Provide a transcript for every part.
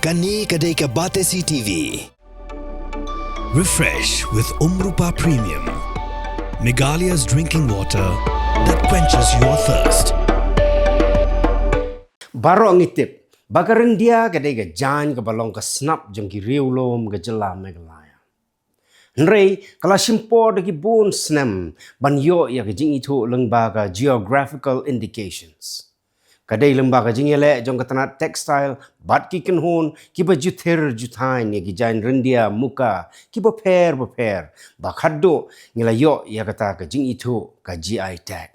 Kani Kadai Ka Bate CTV. Refresh with Umrupa Premium, Meghalaya's drinking water that quenches your thirst. Baro ngitip, baka ryndia kadai ka jan ka balong ka snap jang ki riulom ka jela Meghalaya. Nrei kala simpo de ki bun snem ban yo ya ka jingithuh lengba ka geographical indications. Kadai lengba ka jingele jong ka tanat textile bat ki kenhun ki ba juthir juthain ya ki jan ryndia muka ki ba per ba khaddo ngila yo ya ka jingithuh ka GI tag.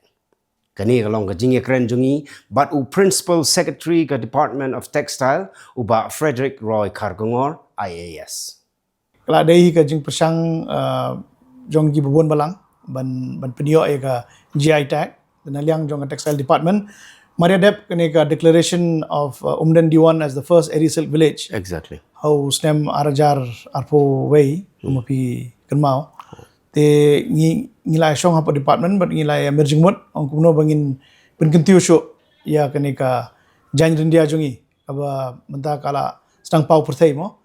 Kani kalong ka jingi kren jungi bat u principal secretary ka Department of Textile uba Frederick Roy Kargongor IAS. Kala dai ka jing persang jong gi bubon balang ban penio ka GI tag dan liang jong ka textile department mariadep kene ka declaration of Umdan Diwan as the first area silk village. Exactly. How stem arajar arpo way umapi kenmau te ngilai shong hapo department but ngilai emerging mode ang kuno bangin penkentiu show ya kene ka jan ryndia jungi aba menta kala stang pau perthai mo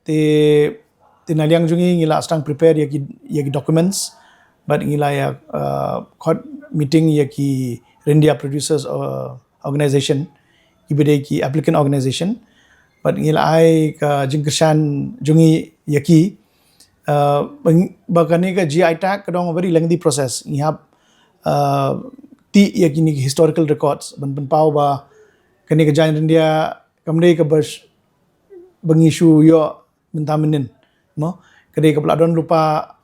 te naliang jungi ngila stang prepare yaki documents but ngila ya court meeting yaki ryndia producers organization ibede ki applicant organization but ngila ai ka jingkershan jungi yaki bagani ka GI tag kadang very lengthy process ngihap ti yakini historical records ban pau ba kani ka jan ryndia kamdei ka bas bangishu yo mentamenin mo kadai ka pladon lupa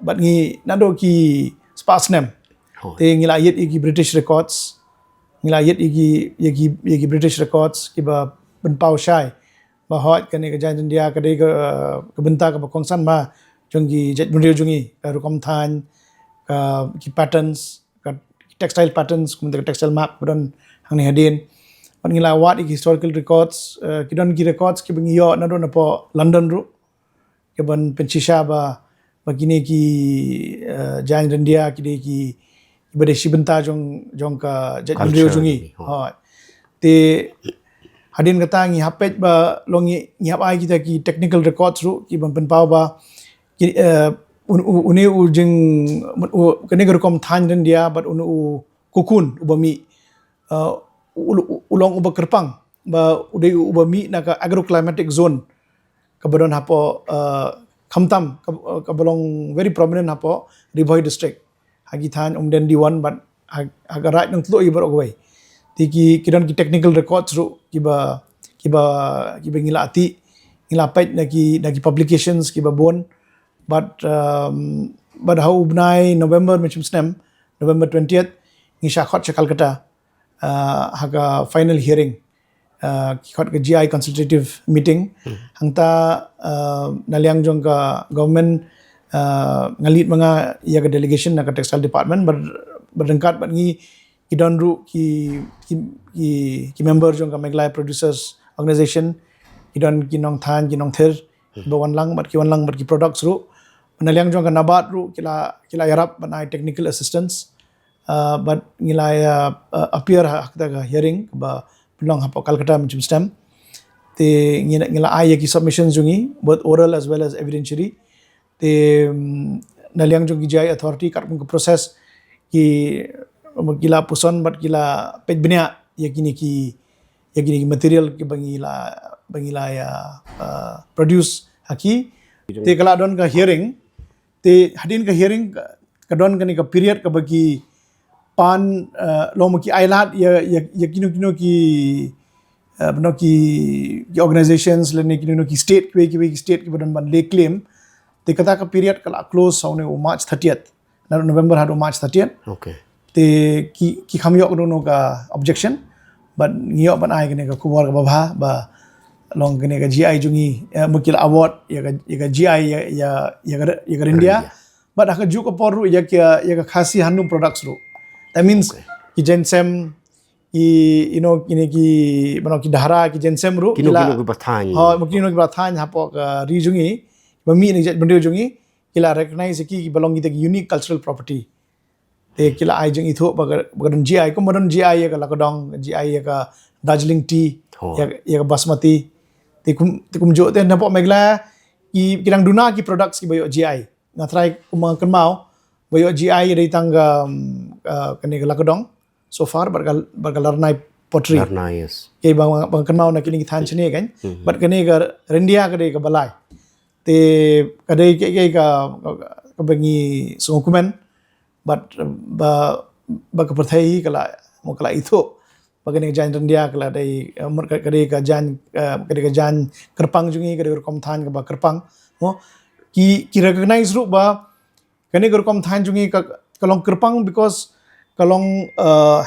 bat ngi nado ki spasnem te ngila yet iki British records ngila yet iki British records ki ba ban pau shai ba hot kani ka jan ryndia kadai ka benta ka kongsan ma jungi jet bundir jungi rukom than ki patterns ka textile patterns kemudian textile map kemudian hang hadin pan ngila wat iki historical records kidon ki records ki bangi yo nado na po London ru ke ban penchisha ba bagini ki jan ryndia ki de ki ibade shibenta jong ka jet bundir jungi ha te hadin kata ngi hapet ba longi ngi hap ai kita ki technical records ru ki ban pau ba uni ujing kene gerukom than ryndia but unu kukun ubami ulong uba kerpang ba udai ubami na ka agroclimatic zone kabadon hapo khamtam kabalong very prominent hapo Ribhoi district hagi than Umdan Diwan but aga right nang tlo ibar ogwai tiki kidon ki technical records ru kiba ngila ati ngila pet nagi publications kiba bon but how ubnai November macam stem November 20th ngisha khot cha Calcutta haga final hearing khot ka GI consultative meeting hangta naliang jong ka government ngalit mga ya ka delegation na ka textile department berdengkat bat ngi kidon ru ki member jong ka Meghalaya producers organization kidon kinong than kinong thir bawan lang bat ki products ru naliang jong ka nabat ru kila yarap banai technical assistance but ngila appear hakta ka hearing ba pelong hapo Calcutta macam stem te ngila ai ki submissions jungi both oral as well as evidentiary te naliang jong ki GI authority kat ko process ki gila puson but gila pej benya yakini ki material ki bangila ya produce haki te kala don ka hearing te hadin ka hearing kadon kani ka period ka bagi pan lomo ki ailat ya kino ki bano ki organizations lene kino ki state ki state ki badan ban lay claim te kata ka period kala close saune March 30th na November hado March 30th Okay. te ki khamyo no ka objection but ngiyo ban ai kene ka kubor ka babha ba long kene ka GI jungi mukil award ya ka GI ya ryndia but aka ju ko poru ya ka Khasi hanum products ru that means ki jensem kini ki mano ki dhara ki jensem ru Kino ki bathan mukino ki bathan hapo ka ri jungi bami ni jet bundir jungi kila recognize ki belong ki unique cultural property te kila ai jingithuh bagadon GI ko modern GI ya ka lakodong GI ya ka Darjeeling tea ya ka basmati tikum jo te nampak megla ki kidang duna ki products ki bayo GI ngatrai kumang kenmau bayo GI dari tangga kene lakodong so far bargal larnai pottery Nice. ke bang kenmau na kini than chne kan but kene ga ryndia kade ka balai te kade ke ka bangi sungukumen but ba ka perthai kala mo kala itu bagane jan ryndia kala dai kade ka jan kerpang jungi kade kom than ka ba kerpang mo ki recognize ru ba kane kom than jungi ka kalong kerpang because kalong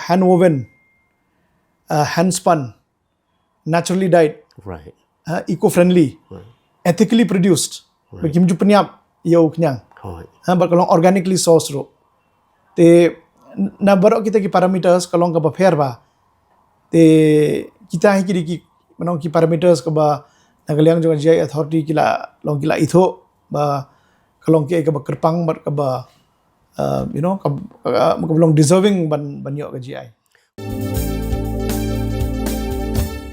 hand woven hand spun naturally dyed Right. eco friendly ethically produced bakim ju penyap yo knyang Right. ba kalong organically sourced ro te na barok kita ki parameters kalong ka ba fair ba te kita hi ki manong ki parameters ka ba nagaliang jong GI authority kila long kila itho ba kalong ki ka ba kerpang ba ka ba ka long deserving ban yo ka GI